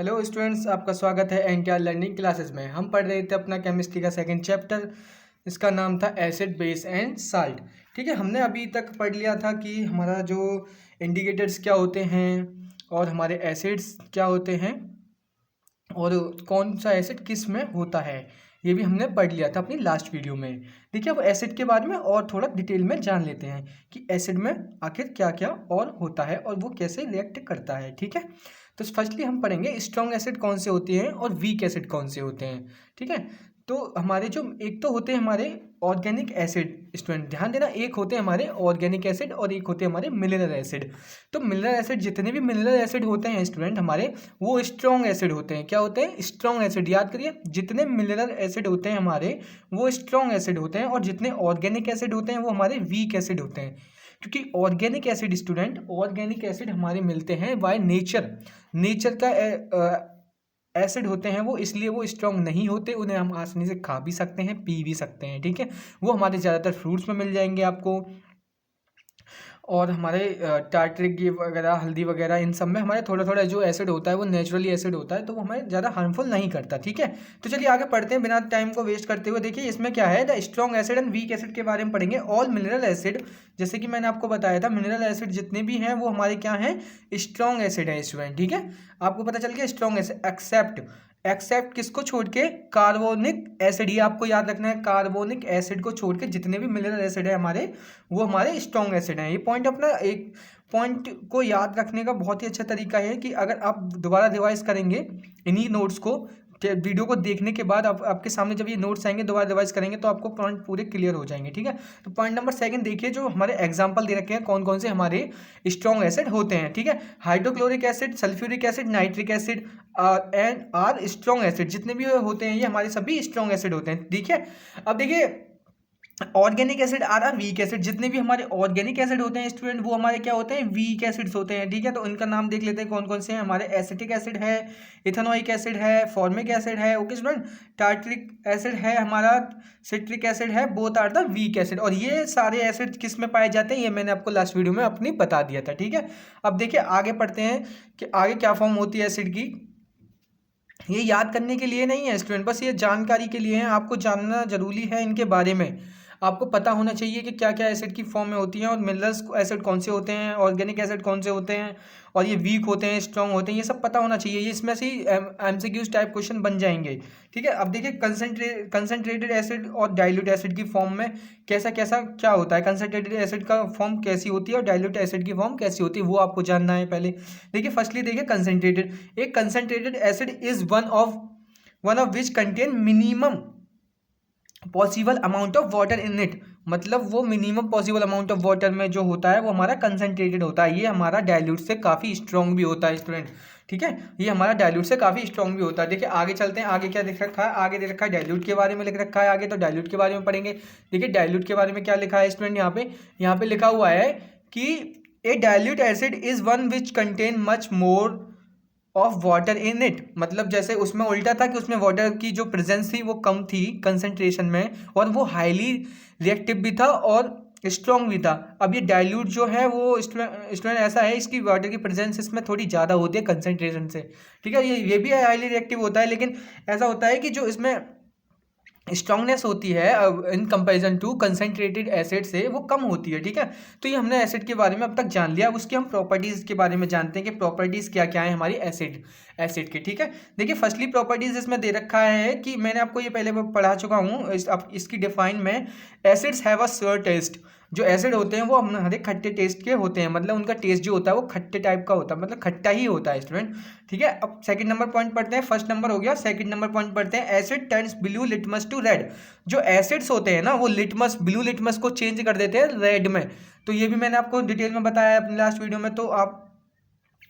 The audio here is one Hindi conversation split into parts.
हेलो स्टूडेंट्स, आपका स्वागत है एनटीआर लर्निंग क्लासेस में। हम पढ़ रहे थे अपना केमिस्ट्री का सेकंड चैप्टर। इसका नाम था एसिड बेस एंड साल्ट। ठीक है, हमने अभी तक पढ़ लिया था कि हमारा जो इंडिकेटर्स क्या होते हैं और हमारे एसिड्स क्या होते हैं और कौन सा एसिड किस में होता है, ये भी हमने पढ़ लिया था अपनी लास्ट वीडियो में। देखिए, अब एसिड के बारे में और थोड़ा डिटेल में जान लेते हैं कि एसिड में आखिर क्या क्या और होता है और वो कैसे रिएक्ट करता है। ठीक है, तो फर्स्टली हम पढ़ेंगे स्ट्रॉन्ग एसिड कौन से होते हैं और वीक एसिड कौन से होते हैं। ठीक है, तो हमारे जो एक तो होते हैं हमारे ऑर्गेनिक एसिड। स्टूडेंट ध्यान देना, एक होते हैं हमारे ऑर्गेनिक एसिड और एक होते हैं हमारे मिनरल एसिड। तो मिनरल एसिड, जितने भी मिनरल एसिड होते हैं स्टूडेंट हमारे, वो स्ट्रॉन्ग एसिड होते हैं। क्या होते हैं? Strong acid. याद करिए, जितने मिनरल एसिड होते हैं हमारे वो स्ट्रॉन्ग एसिड होते हैं और जितने ऑर्गेनिक एसिड होते हैं वो हमारे वीक एसिड होते हैं। क्योंकि organic acid student, organic acid हमारे मिलते हैं बाय नेचर। नेचर का एसिड होते हैं वो, इसलिए वो स्ट्रॉन्ग नहीं होते। उन्हें हम आसानी से खा भी सकते हैं, पी भी सकते हैं। ठीक है, वो हमारे ज़्यादातर फ्रूट्स में मिल जाएंगे आपको, और हमारे टार्टरिक वगैरह, हल्दी वगैरह, इन सब में हमारे थोड़ा थोड़ा जो एसिड होता है वो नेचुरली एसिड होता है, तो वो हमें ज़्यादा हार्मफुल नहीं करता। ठीक है, तो चलिए आगे पढ़ते हैं बिना टाइम को वेस्ट करते हुए। देखिए इसमें क्या है, the strong acid and weak acid के बारे में पढ़ेंगे। ऑल मिनरल एसिड, जैसे कि मैंने आपको बताया था, मिनरल एसिड जितने भी हैं वो हमारे क्या हैं, स्ट्रॉन्ग एसिड है स्टूडेंट। ठीक है, आपको पता चल गया स्ट्रॉन्ग एसिड। एक्सेप्ट किसको छोड़ के? Carbonic acid. ये आपको याद रखना है, कार्बोनिक एसिड को छोड़ के जितने भी मिनरल एसिड है हमारे, वो हमारे स्ट्रॉन्ग एसिड हैं। ये पॉइंट अपना, एक पॉइंट को याद रखने का बहुत ही अच्छा तरीका है कि अगर आप दोबारा रिवाइज करेंगे इन्हीं नोट्स को, वीडियो को देखने के बाद आपके सामने जब ये नोट्स आएंगे दोबारा रिवाइज करेंगे तो आपको पॉइंट पूरे क्लियर हो जाएंगे। ठीक है, तो पॉइंट नंबर सेकंड देखिए, जो हमारे एग्जांपल दे रखे हैं कौन कौन से हमारे स्ट्रॉन्ग एसिड होते हैं। ठीक है, hydrochloric acid, sulphuric acid, nitric acid and are strong acid. जितने भी होते हैं ये हमारे सभी स्ट्रॉन्ग एसिड होते हैं। ठीक है, अब देखिए organic acid are weak acid. जितने भी हमारे ऑर्गेनिक एसिड होते हैं स्टूडेंट वो हमारे क्या होते हैं, वीक एसिड्स होते हैं। ठीक है, तो इनका नाम देख लेते हैं कौन कौन से हैं। हमारे एसिटिक एसिड है, इथेनोइक एसिड है, फॉर्मिक एसिड है, ओके स्टूडेंट, टार्टरिक एसिड है, हमारा सिट्रिक एसिड है। Both are the weak acid. और ये सारे एसिड किस में पाए जाते हैं, ये मैंने आपको लास्ट वीडियो में अपनी बता दिया था। ठीक है, अब देखिए आगे पढ़ते हैं कि आगे क्या फॉर्म होती है एसिड की। ये याद करने के लिए नहीं है स्टूडेंट, बस ये जानकारी के लिए है, आपको जानना जरूरी है इनके बारे में। आपको पता होना चाहिए कि क्या क्या एसिड की फॉर्म में होती हैं और मिनरल्स एसिड कौन से होते हैं, ऑर्गेनिक एसिड कौन से होते हैं, और ये वीक होते हैं, स्ट्रॉन्ग होते हैं, ये सब पता होना चाहिए। ये इसमें से एमसीक्यूज टाइप क्वेश्चन बन जाएंगे। ठीक है, अब देखिए कंसनट्रेटेड एसिड और डाइल्यूट एसिड की फॉर्म में कैसा कैसा क्या होता है। कंसनट्रेटेड एसिड का फॉर्म कैसी होती है और डाइल्यूट एसिड की फॉर्म कैसी होती है, वो आपको जानना है पहले। देखिए फर्स्टली देखिए कंसनट्रेटेड। एक concentrated acid is one of which contain minimum possible amount of water in it. मतलब वो minimum possible amount of water में जो होता है वो हमारा कंसनट्रेटेड होता है। ये हमारा डाइल्यूट से काफ़ी स्ट्रॉन्ग भी होता है स्टूडेंट। ठीक है, ये हमारा डाइल्यूट से काफ़ी स्ट्रॉन्ग भी होता है। देखिए आगे चलते हैं, आगे क्या लिख रखा है, आगे दे रखा है डाइल्यूट के बारे में लिख रखा है आगे, तो डाइल्यूट के बारे में पढ़ेंगे। देखिए डाइल्यूट के बारे में क्या लिखा है स्टूडेंट, यहाँ पे लिखा हुआ है कि a dilute acid is one which contain much more of water in it. मतलब जैसे उसमें उल्टा था कि उसमें वाटर की जो प्रेजेंस थी वो कम थी कंसंट्रेशन में, और वो हाईली रिएक्टिव भी था और स्ट्रॉन्ग भी था। अब ये डाइल्यूट जो है वो स्टूडेंट ऐसा है, इसकी वाटर की प्रेजेंस इसमें थोड़ी ज़्यादा होती है कंसंट्रेशन से। ठीक है, ये भी हाईली रिएक्टिव होता है, लेकिन ऐसा होता है कि जो इसमें स्ट्रांगनेस होती है in comparison to concentrated acid से वो कम होती है। ठीक है, तो ये हमने एसिड के बारे में अब तक जान लिया। अब उसकी हम प्रॉपर्टीज़ के बारे में जानते हैं कि प्रॉपर्टीज़ क्या क्या है हमारी एसिड के। ठीक है, देखिए फर्स्टली प्रॉपर्टीज़ इसमें दे रखा है कि मैंने आपको ये पहले पढ़ा चुका हूँ। अब इसकी डिफाइन में, acids have a sour taste. जो एसिड होते हैं वो हमारे खट्टे टेस्ट के होते हैं, मतलब उनका टेस्ट जो होता है वो खट्टे टाइप का होता है, मतलब खट्टा ही होता है स्टूडेंट। ठीक है, अब सेकंड नंबर पॉइंट पढ़ते हैं। फर्स्ट नंबर हो गया, सेकंड नंबर पॉइंट पढ़ते हैं। Acid turns blue litmus to red. जो एसिड्स होते हैं ना वो लिटमस, ब्लू लिटमस को चेंज कर देते हैं रेड में। तो ये भी मैंने आपको डिटेल में बताया अपनी लास्ट वीडियो में, तो आप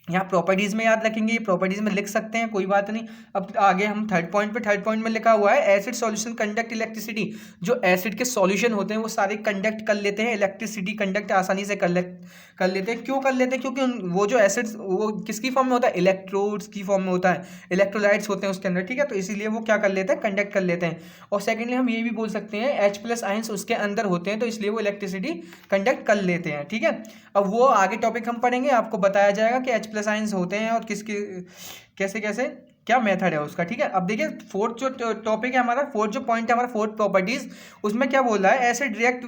यहाँ प्रॉपर्टीज में याद रखेंगे, ये प्रॉपर्टीज में लिख सकते हैं, कोई बात नहीं। अब आगे हम थर्ड पॉइंट में लिखा हुआ है, एसिड सॉल्यूशन कंडक्ट इलेक्ट्रिसिटी। जो एसिड के सॉल्यूशन होते हैं वो सारे कंडक्ट कर लेते हैं इलेक्ट्रिसिटी, कंडक्ट आसानी से कर लेते हैं। क्यों कर लेते हैं? क्योंकि वो जो एसिड्स वो किसकी फॉर्म में होता है, इलेक्ट्रोड्स की फॉर्म में होता है, इलेक्ट्रोलाइट्स होते हैं उसके अंदर। ठीक है, तो इसीलिए वो क्या कर लेते हैं, कंडक्ट कर लेते हैं। और सेकेंडली हम ये भी बोल सकते हैं H+ आयंस उसके अंदर होते हैं, तो इसलिए वो इलेक्ट्रिसिटी कंडक्ट कर लेते हैं। ठीक है, अब वो आगे टॉपिक हम पढ़ेंगे, आपको बताया जाएगा कि H+ प्लस आयंस होते हैं और किसके कैसे कैसे क्या मेथड है उसका, ठीक है। अब देखिए फोर्थ जो टॉपिक है हमारा, फोर्थ जो पॉइंट है हमारा, फोर्थ प्रॉपर्टीज, उसमें क्या बोल रहा है, acid react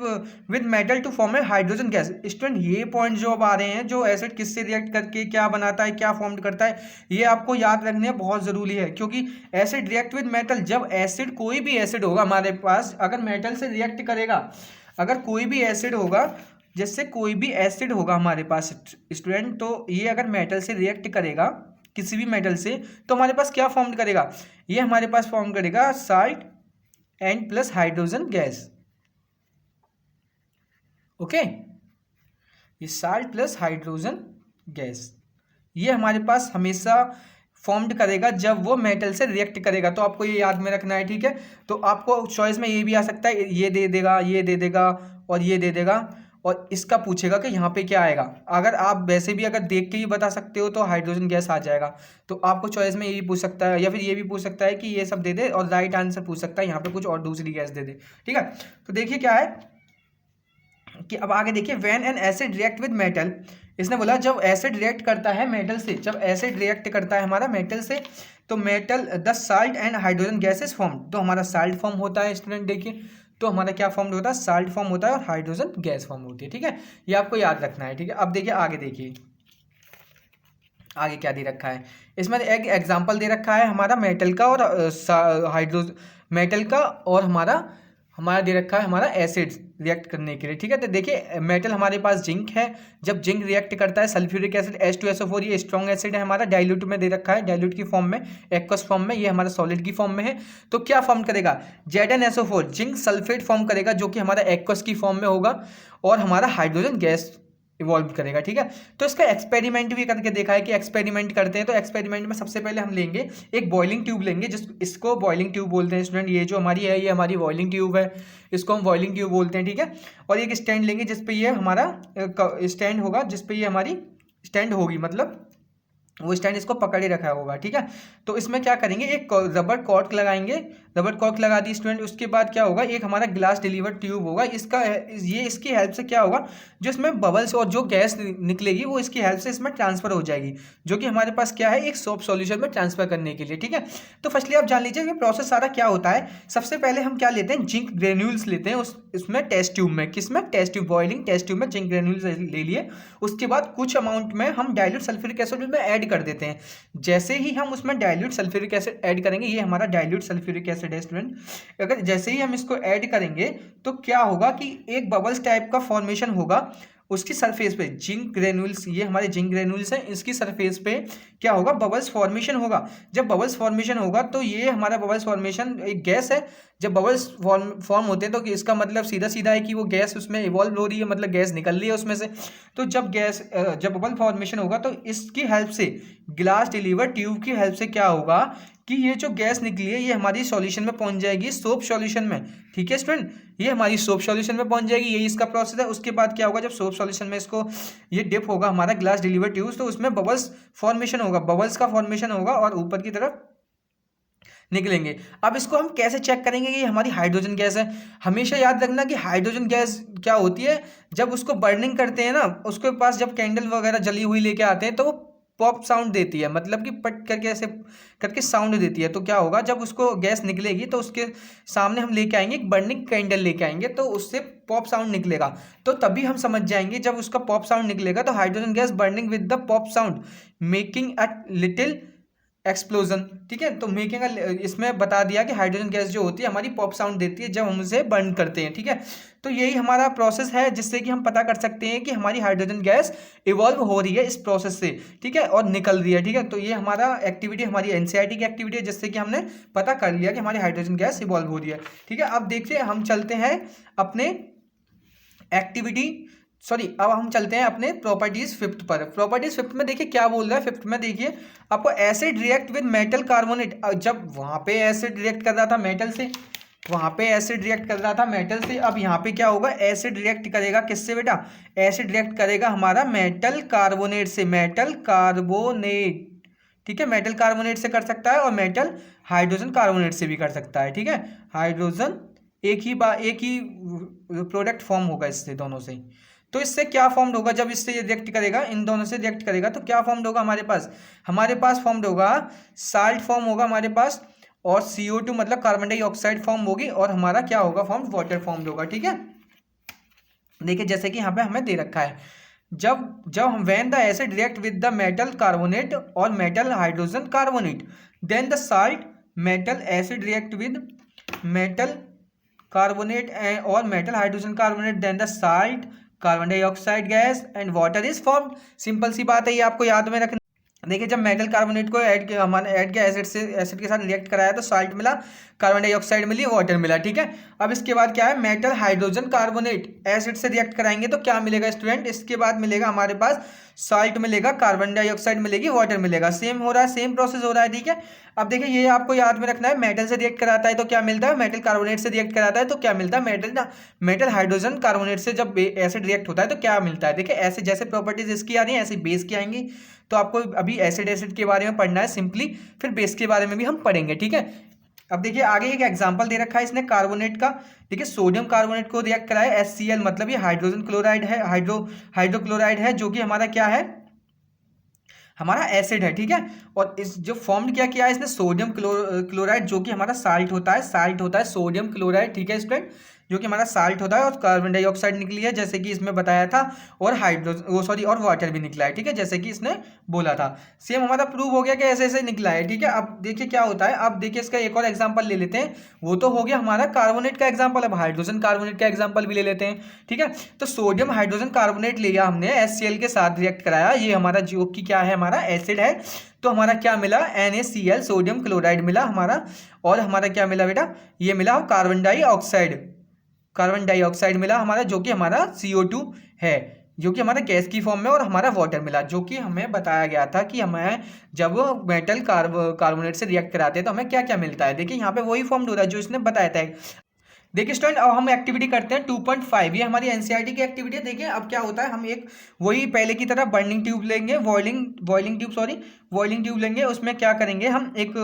with metal to form a hydrogen gas. Student ये पॉइंट जो अब आ रहे हैं, जो एसिड किससे रिएक्ट करके क्या बनाता है, क्या फॉर्म करता है, ये आपको याद रखने बहुत जरूरी है, क्योंकि एसिड रिएक्ट विद मेटल, जब एसिड कोई भी एसिड होगा हमारे पास अगर मेटल से रिएक्ट करेगा, अगर कोई भी एसिड होगा, जैसे कोई भी एसिड होगा हमारे पास स्टूडेंट, तो ये अगर मेटल से रिएक्ट करेगा किसी भी मेटल से, तो हमारे पास क्या फॉर्म करेगा, ये हमारे पास फॉर्म करेगा salt and plus hydrogen gas. Okay, ये साल्ट प्लस हाइड्रोजन गैस ये हमारे पास हमेशा फॉर्म्ड करेगा जब वो मेटल से रिएक्ट करेगा, तो आपको ये याद में रखना है, ठीक है। तो आपको चॉइस में ये भी आ सकता है, ये दे देगा, ये दे देगा और ये दे देगा, और इसका पूछेगा कि यहाँ पे क्या आएगा। अगर आप वैसे भी अगर देख के ही बता सकते हो तो हाइड्रोजन गैस आ जाएगा, तो आपको चॉइस में ये भी पूछ सकता है, या फिर ये भी पूछ सकता है कि ये सब दे दे, और राइट आंसर पूछ सकता है यहाँ पे कुछ और दूसरी गैस दे दे, ठीक है। तो देखिए क्या है कि अब आगे देखिए, when an acid react with metal, इसने बोला जब एसिड रिएक्ट करता है मेटल से, जब एसिड रिएक्ट करता है हमारा मेटल से, तो metal the salt and hydrogen gas is form, तो हमारा साल्ट फॉर्म होता है स्टूडेंट। देखिए तो हमारा क्या फॉर्म होता है, साल्ट फॉर्म होता है और हाइड्रोजन गैस फॉर्म होती है, ठीक है। ये आपको याद रखना है, ठीक है। अब देखिए आगे, देखिए आगे क्या दे रखा है, इसमें एक एग्जांपल दे रखा है हमारा मेटल का और मेटल का, और हमारा दे रखा है हमारा एसिड रिएक्ट करने के लिए, ठीक है। तो देखिए मेटल हमारे पास जिंक है, जब जिंक रिएक्ट करता है सल्फ्यूरिक एसिड H2SO4, ये स्ट्रॉन्ग एसिड है हमारा, डाइल्यूट में दे रखा है, डाइल्यूट की फॉर्म में, एक्वस फॉर्म में, ये हमारा सॉलिड की फॉर्म में है। तो क्या फॉर्म करेगा, ZnSO4 जिंक सल्फेट फॉर्म करेगा, जो कि हमारा एक्वस की फॉर्म में होगा, और हमारा हाइड्रोजन गैस इवॉल्व करेगा, ठीक है। तो इसका एक्सपेरिमेंट भी करके देखा है कि एक्सपेरिमेंट करते हैं, तो एक्सपेरिमेंट में सबसे पहले हम लेंगे एक बॉइलिंग ट्यूब लेंगे, इसको बॉइलिंग ट्यूब बोलते हैं स्टूडेंट। ये जो हमारी है, ये हमारी बॉइलिंग ट्यूब है, इसको हम बॉइलिंग ट्यूब बोलते हैं, ठीक है। और एक स्टैंड लेंगे जिसपे ये हमारा स्टैंड होगा, जिसपे ये हमारी स्टैंड होगी, मतलब वो स्टैंड इसको पकड़े रखा होगा, ठीक है। तो इसमें क्या करेंगे, एक रबर कॉर्क लगाएंगे, रबर कॉर्क लगा दी स्टूडेंट। उसके बाद क्या होगा, एक हमारा ग्लास डिलीवर ट्यूब होगा, इसकी हेल्प से क्या होगा, जो इसमें बबल्स और जो गैस निकलेगी वो इसकी हेल्प से इसमें ट्रांसफर हो जाएगी, जो कि हमारे पास क्या है, एक सोप सॉल्यूशन में ट्रांसफर करने के लिए, ठीक है। तो फर्स्टली आप जान लीजिए कि प्रोसेस सारा क्या होता है। सबसे पहले हम क्या लेते हैं, जिंक ग्रेन्यूल्स लेते हैं उसमें टेस्ट ट्यूब में, किसमें, test tube, boiling test tube में जिंक ग्रेन्यूल्स ले लिए। उसके बाद कुछ अमाउंट में हम डाइल्यूट सल्फ्यूरिक एसिड में ऐड कर देते हैं। जैसे ही हम उसमें डाइल्यूट सल्फ्यूरिक एसिड ऐड करेंगे, ये हमारा डाइल्यूट सल्फ्यूरिक एसिड है स्टूडेंट, अगर जैसे ही हम इसको ऐड करेंगे तो क्या होगा कि एक बबल्स टाइप का फॉर्मेशन होगा उसकी सरफेस पे, जिंक ग्रेन्यूल्स, ये हमारे जिंक ग्रेन्यूल्स हैं, इसकी सरफेस पे क्या होगा, बबल्स फॉर्मेशन होगा। जब बबल्स फॉर्मेशन होगा तो ये हमारा बबल्स फॉर्मेशन एक गैस है, जब बबल्स फॉर्म होते हैं तो इसका मतलब सीधा सीधा है कि वो गैस उसमें इवॉल्व हो रही है, मतलब गैस निकल रही है उसमें से। तो जब बबल फॉर्मेशन होगा तो इसकी हेल्प से, ग्लास डिलीवर ट्यूब की हेल्प से क्या होगा कि ये जो गैस निकली है ये हमारी सॉल्यूशन में पहुंच जाएगी, सोप सॉल्यूशन में, ठीक है स्टूडेंट। ये हमारी सोप सॉल्यूशन में पहुंच जाएगी, यही इसका प्रोसेस है। उसके बाद क्या होगा, जब सोप सॉल्यूशन में इसको ये डिप होगा हमारा ग्लास डिलीवर ट्यूब, तो उसमें बबल्स फॉर्मेशन होगा, बबल्स का फॉर्मेशन होगा और ऊपर की तरफ निकलेंगे। अब इसको हम कैसे चेक करेंगे कि ये हमारी हाइड्रोजन गैस है। हमेशा याद रखना कि हाइड्रोजन गैस क्या होती है, जब उसको बर्निंग करते हैं ना, उसके पास जब कैंडल वगैरह जली हुई लेके आते हैं तो वो पॉप साउंड देती है, मतलब कि पट करके ऐसे करके साउंड देती है। तो क्या होगा, जब उसको गैस निकलेगी तो उसके सामने हम लेके आएंगे एक बर्निंग कैंडल लेके आएंगे, तो उससे पॉप साउंड निकलेगा। तो तभी हम समझ जाएंगे, जब उसका पॉप साउंड निकलेगा तो hydrogen gas burning with the pop sound making a little explosion, ठीक है। तो मेकिंग इसमें बता दिया कि हाइड्रोजन गैस जो होती है हमारी पॉप साउंड देती है जब हम उसे बर्न करते हैं, ठीक है। तो यही हमारा प्रोसेस है जिससे कि हम पता कर सकते हैं कि हमारी हाइड्रोजन गैस इवॉल्व हो रही है इस प्रोसेस से, ठीक है, और निकल रही है, ठीक है। तो ये हमारा एक्टिविटी, हमारी एनसीईआरटी की एक्टिविटी है, जिससे कि हमने पता कर लिया कि हमारी हाइड्रोजन गैस इवॉल्व हो रही है, ठीक है। अब देखिए हम चलते हैं अपने अब हम चलते हैं अपने प्रॉपर्टीज फिफ्थ पर। प्रॉपर्टीज फिफ्थ में देखिए क्या बोल रहा है, फिफ्थ में देखिए आपको acid react with metal carbonate. जब वहां पे एसिड रिएक्ट कर रहा था मेटल से, वहां पे एसिड रिएक्ट कर रहा था मेटल से, अब यहाँ पे क्या होगा, एसिड रिएक्ट करेगा किससे बेटा, एसिड रिएक्ट करेगा हमारा मेटल कार्बोनेट से, मेटल कार्बोनेट, ठीक है। मेटल कार्बोनेट से कर सकता है और मेटल हाइड्रोजन कार्बोनेट से भी कर सकता है, ठीक है। हाइड्रोजन एक ही प्रोडक्ट फॉर्म होगा इससे, दोनों से। तो इससे क्या फॉर्म्ड होगा, जब इससे ये रिएक्ट करेगा, इन दोनों से रिएक्ट करेगा तो क्या फॉर्म्ड होगा हमारे पास फॉर्म्ड होगा साल्ट फॉर्म होगा हमारे पास, और CO2 मतलब कार्बन डाइऑक्साइड फॉर्म होगी, और हमारा क्या होगा फॉर्म, वाटर फॉर्म होगा। ठीक है, देखिए जैसे कि यहाँ पे हमें दे रखा है, जब जब हम when the acid react with the metal carbonate और metal hydrogen carbonate then the salt metal acid react with metal carbonate और metal hydrogen carbonate then the salt carbon dioxide gas and water is formed. Simple सी बात है, ये आपको याद में रखना। देखिए जब मेटल कार्बोनेट को ऐड किया एसिड के साथ रिएक्ट कराया तो साल्ट मिला, कार्बन डाइऑक्साइड मिली, वाटर मिला। ठीक है, अब इसके बाद क्या है, मेटल हाइड्रोजन कार्बोनेट एसिड से रिएक्ट कराएंगे तो क्या मिलेगा स्टूडेंट, इसके बाद मिलेगा हमारे पास साल्ट मिलेगा, कार्बन डाइऑक्साइड मिलेगी, वाटर मिलेगा। सेम हो रहा है, सेम प्रोसेस हो रहा है। ठीक है, अब देखिए ये आपको याद में रखना है, मेटल से रिएक्ट कराता है तो क्या मिलता है, मेटल कार्बोनेट से रिएक्ट कराता है तो क्या मिलता है, मेटल हाइड्रोजन कार्बोनेट से जब एसिड रिएक्ट होता है तो क्या मिलता है। देखिए ऐसे जैसे प्रॉपर्टीज इसकी आ रही है ऐसे बेस की आएंगी, तो आपको अभी एसिड के बारे में पढ़ना है सिंपली, फिर बेस के बारे में भी हम पढ़ेंगे। ठीक है, अब देखिए आगे एक एग्जांपल दे रखा है इसने कार्बोनेट का। देखिए सोडियम कार्बोनेट को रिएक्ट कराया HCl, मतलब ये हाइड्रोजन क्लोराइड है, हाइड्रोक्लोराइड है, जो कि हमारा क्या है, हमारा एसिड है। ठीक है, और इस जो फॉर्म क्या किया है इसने, सोडियम क्लोराइड, जो कि हमारा साल्ट होता है सोडियम क्लोराइड। ठीक है स्टूडेंट, जो कि हमारा साल्ट होता है, और कार्बन डाइऑक्साइड निकली है जैसे कि इसमें बताया था, और और वाटर भी निकला है। ठीक है, जैसे कि इसने बोला था। सेम हमारा प्रूव हो गया कि ऐसे ऐसे निकला है। ठीक है, अब देखिए क्या होता है, अब देखिए इसका एक और एग्जांपल ले लेते हैं। वो तो हो गया हमारा कार्बोनेट का एग्जांपल, अब हाइड्रोजन कार्बोनेट का एग्जांपल भी ले लेते हैं। ठीक है, तो सोडियम हाइड्रोजन कार्बोनेट लिया हमने, HCl के साथ रिएक्ट कराया, ये हमारा जो कि क्या है, हमारा एसिड है, तो हमारा क्या मिला, NaCl सोडियम क्लोराइड मिला हमारा, और हमारा क्या मिला बेटा, ये मिला कार्बन डाइऑक्साइड मिला हमारा, जो कि हमारा CO2 है, जो कि हमारा गैस की फॉर्म में, और हमारा वाटर मिला, जो कि हमें बताया गया था कि हमें जब मेटल कार्बोनेट से रिएक्ट कराते हैं तो हमें क्या क्या मिलता है। देखिए यहाँ पे वही फॉर्म हो रहा है जो इसने बताया था। देखिए स्टूडेंट, अब हम एक्टिविटी करते हैं 2.5, ये हमारी NCERT की एक्टिविटी है। देखिए अब क्या होता है, हम एक वही पहले की तरह बर्निंग ट्यूब लेंगे, बॉइलिंग ट्यूब लेंगे, उसमें क्या करेंगे हम, एक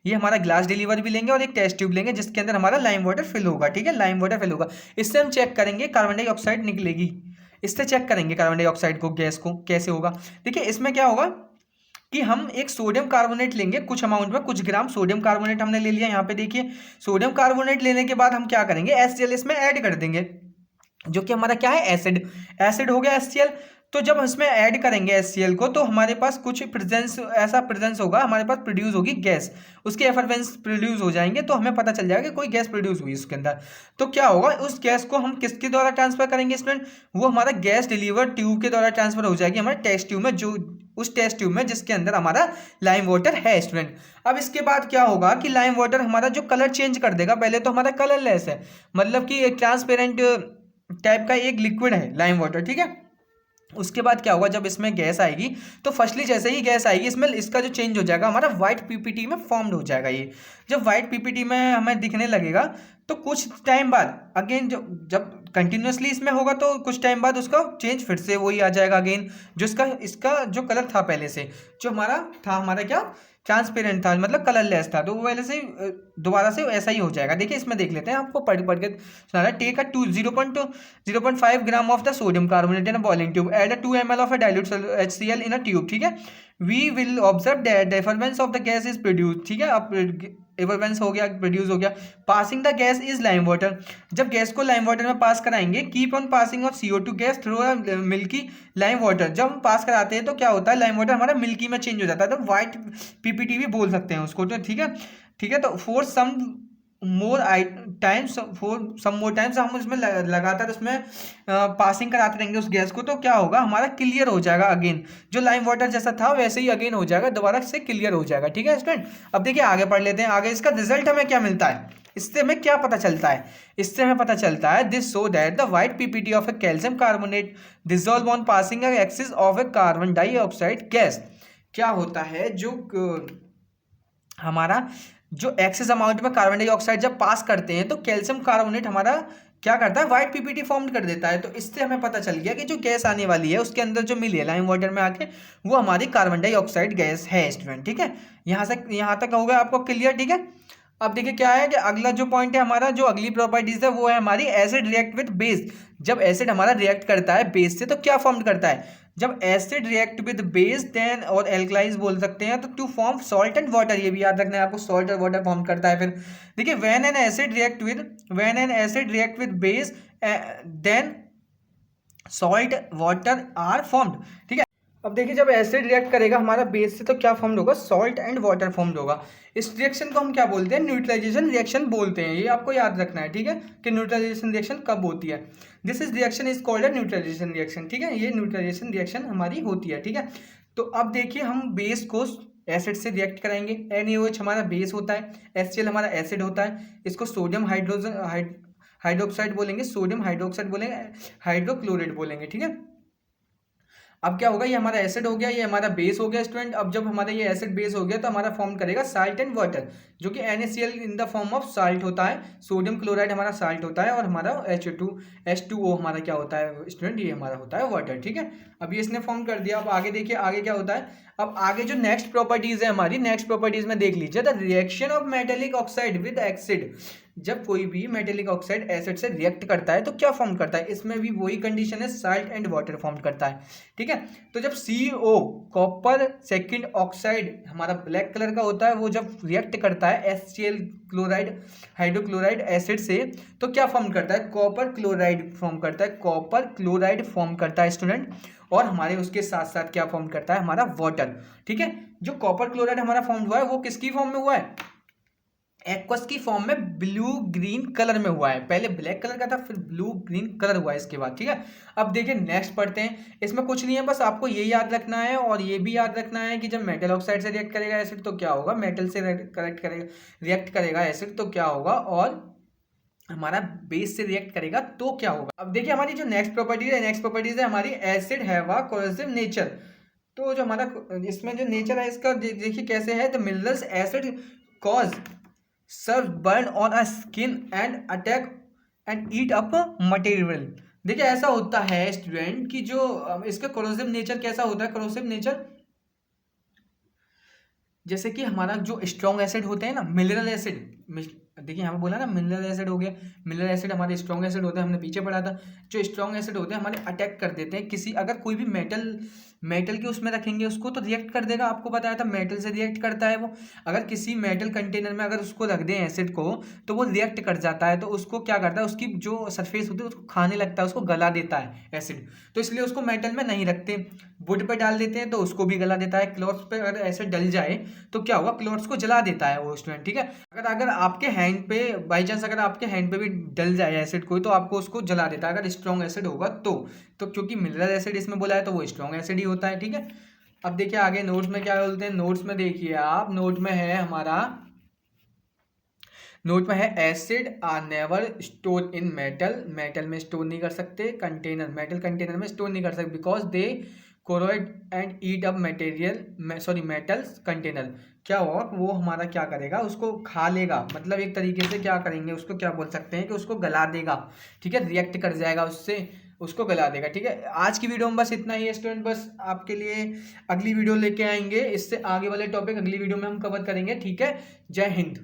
ये हमारा ग्लास डिलीवर भी लेंगे, और एक टेस्ट ट्यूब लेंगे जिसके अंदर हमारा लाइम वाटर फिल होगा। ठीक है, लाइम वाटर फिल होगा, इससे हम चेक करेंगे कार्बन डाइऑक्साइड निकलेगी, इससे चेक करेंगे कार्बन डाइऑक्साइड को, गैस को कैसे होगा। देखिए इसमें क्या होगा कि हम एक सोडियम कार्बोनेट लेंगे, कुछ अमाउंट में, कुछ ग्राम सोडियम कार्बोनेट हमने ले लिया। यहाँ पे देखिए सोडियम कार्बोनेट लेने के बाद हम क्या करेंगे, HCl इसमें ऐड कर देंगे, जो कि हमारा क्या है, एसिड हो गया HCl। तो जब इसमें ऐड करेंगे HCl को, तो हमारे पास कुछ ऐसा प्रेजेंस होगा, हमारे पास प्रोड्यूस होगी गैस, उसके एफरवेंस प्रोड्यूस हो जाएंगे, तो हमें पता चल जाएगा कि कोई गैस प्रोड्यूस हुई उसके अंदर। तो क्या होगा, उस गैस को हम किसके द्वारा ट्रांसफर करेंगे स्टूडेंट, वो हमारा गैस डिलीवर ट्यूब के द्वारा ट्रांसफर हो जाएगी हमारे टेस्ट ट्यूब में, जो उस टेस्ट ट्यूब में जिसके अंदर हमारा लाइम वाटर है स्टूडेंट। अब इसके बाद क्या होगा कि लाइम वाटर हमारा जो कलर चेंज कर देगा, पहले तो हमारा कलरलेस है, मतलब कि एक ट्रांसपेरेंट टाइप का एक लिक्विड है लाइम वाटर। ठीक है, उसके बाद क्या होगा, जब इसमें गैस आएगी तो फर्स्टली जैसे ही गैस आएगी इसमें इसका जो चेंज हो जाएगा, हमारा व्हाइट PPT में फॉर्म्ड हो जाएगा। ये जब व्हाइट PPT में हमें दिखने लगेगा तो कुछ टाइम बाद अगेन जब कंटिन्यूसली इसमें होगा तो कुछ टाइम बाद उसका चेंज फिर से वही आ जाएगा अगेन, जो इसका जो कलर था पहले से, जो हमारा क्या ट्रांसपेरेंट था, मतलब कलरलेस था, तो वो पहले से दोबारा से ऐसा ही हो जाएगा। देखिए इसमें देख लेते हैं, आपको पढ़ के सुना रहा है। Take a 0.5 gram of the sodium carbonate in a boiling tube, add 2 ml of a dilute HCl in a tube. ठीक है, we will observe that effervescence of the gas is produce. ठीक है, अब एफरवेंस हो गया, प्रोड्यूस हो गया, passing the gas is lime water. जब गैस को लाइम वाटर में पास कराएंगे, keep on passing of CO2 gas through milky lime water. जब हम पास कराते हैं तो क्या होता है, लाइम वाटर हमारा मिल्की में चेंज हो जाता है, तो व्हाइट PPT भी बोल सकते हैं उसको। तो ठीक है, तो फॉर सम मोर टाइम्स हम उसमें लगातार उसमें पासिंग कराते रहेंगे उस गैस को, तो क्या होगा, हमारा क्लियर हो जाएगा अगेन, जो लाइम वाटर जैसा था वैसे ही अगेन हो जाएगा, दोबारा से क्लियर हो जाएगा। ठीक है स्टूडेंट, अब देखिए आगे पढ़ लेते हैं। आगे इसका रिजल्ट हमें क्या मिलता है, इससे हमें क्या पता चलता है, इससे हमें पता चलता है this so that the white PPT of A calcium carbonate dissolve on passing axis of A carbon dioxide gas. क्या होता है, जो हमारा जो एक्सेस अमाउंट में कार्बन डाइऑक्साइड जब पास करते हैं तो कैल्शियम कार्बोनेट हमारा क्या करता है, व्हाइट PPT फॉर्म कर देता है। तो इससे हमें पता चल गया कि जो गैस आने वाली है उसके अंदर जो मिली है लाइम वाटर में आके, वो हमारी कार्बन डाइऑक्साइड गैस है स्टूडेंट। ठीक है, यहाँ तक हो गया आपको क्लियर। ठीक है, अब देखिए क्या है कि अगला जो पॉइंट है हमारा, जो अगली प्रॉपर्टीज है वो है हमारी एसिड रिएक्ट विद बेस जब एसिड हमारा रिएक्ट करता है बेस से तो क्या फॉर्म करता है, जब acid react with base then और एल्कलाइज बोल सकते हैं, तो to form salt and water, ये भी याद रखना है आपको, सॉल्ट और वाटर फॉर्म करता है। फिर देखिए when an acid react with base then salt water are formed, ठीक है। अब देखिए जब एसिड रिएक्ट करेगा हमारा बेस से तो क्या फॉर्म होगा, सॉल्ट एंड वाटर फॉर्म होगा। इस रिएक्शन को हम क्या बोलते हैं, न्यूट्रलाइजेशन रिएक्शन बोलते हैं, ये आपको याद रखना है, ठीक है, कि न्यूट्रलाइजेशन रिएक्शन कब होती है। This is reaction is called a neutralization reaction, ठीक है, ये न्यूट्रलाइजेशन रिएक्शन हमारी होती है, ठीक है। तो अब देखिए हम बेस को एसिड से रिएक्ट कराएंगे, NaOH हमारा बेस होता है, HCl हमारा एसिड होता है, इसको सोडियम हाइड्रोक्साइड बोलेंगे, सोडियम हाइड्रोक्साइड बोलेंगे, हाइड्रोक्लोराइड बोलेंगे, ठीक है। अब क्या होगा, ये हमारा एसिड हो गया, ये हमारा बेस हो गया स्टूडेंट। अब जब हमारा ये एसिड बेस हो गया तो हमारा फॉर्म करेगा साल्ट एंड वाटर, जो कि NaCl in the form of salt होता है, सोडियम क्लोराइड हमारा साल्ट होता है, और हमारा H2O हमारा क्या होता है स्टूडेंट, ये हमारा होता है वाटर, ठीक है। अब ये इसने फॉर्म कर दिया। अब आगे देखिए आगे क्या होता है, अब आगे जो नेक्स्ट प्रॉपर्टीज है हमारी, नेक्स्ट प्रॉपर्टीज में देख लीजिए, the reaction of metallic oxide with acid, जब कोई भी मेटेलिक ऑक्साइड एसिड से रिएक्ट करता है तो क्या फॉर्म करता है, इसमें भी वही कंडीशन है, साल्ट एंड वाटर फॉर्म करता है, ठीक है। तो जब CO कॉपर सेकंड ऑक्साइड हमारा ब्लैक कलर का होता है, वो जब रिएक्ट करता है HCl क्लोराइड हाइड्रोक्लोराइड एसिड से, तो क्या फॉर्म करता है, कॉपर क्लोराइड फॉर्म करता है, कॉपर क्लोराइड फॉर्म करता है स्टूडेंट। और हमारे उसके साथ साथ क्या फॉर्म करता है, हमारा वाटर, ठीक है। जो कॉपर क्लोराइड हमारा फॉर्म हुआ है वो किसकी फॉर्म में हुआ है, एक्वस की फॉर्म में, ब्लू ग्रीन कलर में हुआ है, पहले ब्लैक कलर का था फिर ब्लू ग्रीन कलर हुआ है इसके बाद, ठीक है। अब देखिए नेक्स्ट पढ़ते हैं, इसमें कुछ नहीं है, बस आपको ये याद रखना है और ये भी याद रखना है कि जब मेटल ऑक्साइड से रिएक्ट करेगा एसिड तो क्या होगा, मेटल से रिएक्ट करेगा एसिड तो क्या होगा, और हमारा बेस से रिएक्ट करेगा तो क्या होगा। अब देखिए हमारी जो नेक्स्ट प्रॉपर्टीज है हमारी, acid have a corrosive nature. तो जो हमारा इसमें जो नेचर है इसका देखिए कैसे है, तो minerals acid cause severe burn on a skin and attack and eat up material. देखिए ऐसा होता है स्टूडेंट कि जो इसका कोरोसिव नेचर कैसा होता है, कोरोसिव नेचर जैसे कि हमारा जो स्ट्रॉन्ग एसिड होते हैं ना, मिनरल एसिड, देखिए यहाँ पे बोला ना मिनरल एसिड हो गया, मिनरल एसिड हमारे स्ट्रॉन्ग एसिड होते हैं, हमने पीछे पढ़ा था। जो स्ट्रॉन्ग एसिड होते हैं हमारे अटैक कर देते हैं किसी, अगर कोई भी मेटल के उसमें रखेंगे उसको तो रिएक्ट कर देगा, आपको बताया था मेटल से रिएक्ट करता है वो। अगर किसी मेटल कंटेनर में अगर उसको रख दें एसिड को तो वो रिएक्ट कर जाता है, तो उसको क्या करता है, उसकी जो सरफेस होती है उसको खाने लगता है, उसको गला देता है एसिड। तो इसलिए उसको मेटल में नहीं रखते, वुड पे डाल देते हैं तो उसको भी गला देता है। क्लॉथ्स पे अगर एसिड डल जाए तो क्या होगा, क्लॉथ्स को जला देता है वो स्टूडेंट, ठीक है। अगर आपके हैंड पे बाई चांस अगर आपके हैंड पे भी डल जाए एसिड कोई तो आपको उसको जला देता है, अगर स्ट्रॉन्ग एसिड होगा तो क्योंकि मिनरल एसिड इसमें बोला है तो वो स्ट्रॉन्ग एसिड ही होता है, ठीक है। अब देखिए आगे नोट्स में क्या बोलते हैं, नोट्स में देखिए आप, नोट में है हमारा, नोट में है acid are never store in metal में स्टोर नहीं कर सकते, कंटेनर मेटल कंटेनर में स्टोर नहीं कर सकते, because they corrode and eat up metal container. क्या होगा, वो हमारा क्या करेगा, उसको खा लेगा, मतलब एक तरीके से क्या करेंगे, उसको क्या बोल सकते हैं कि उसको गला देगा, ठीक है, रिएक्ट कर जाएगा उससे, उसको गला देगा, ठीक है। आज की वीडियो में बस इतना ही है स्टूडेंट, बस आपके लिए अगली वीडियो लेके आएंगे, इससे आगे वाले टॉपिक अगली वीडियो में हम कवर करेंगे, ठीक है। जय हिंद।